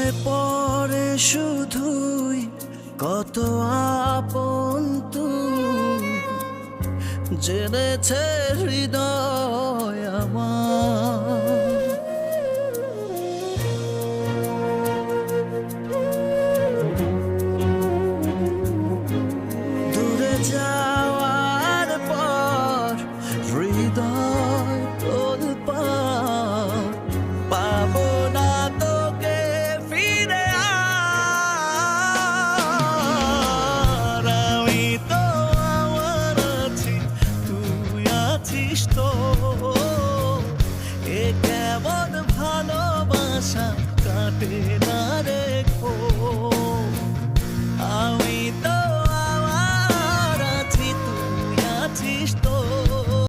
মনে পড়ে শুধুই কত আপন তুই, জেনেছে হৃদয় আমার। দূরে যাওয়ার পর হৃদয় তোলপাড়, পাবো না তোকে ফিরে আর। আমি তো আমার আছি, তুই আছিস তো, এ কেমন ভালোবাসা কাটে না রেখো। আমি তো আমার আছি, তুই আছিস তো,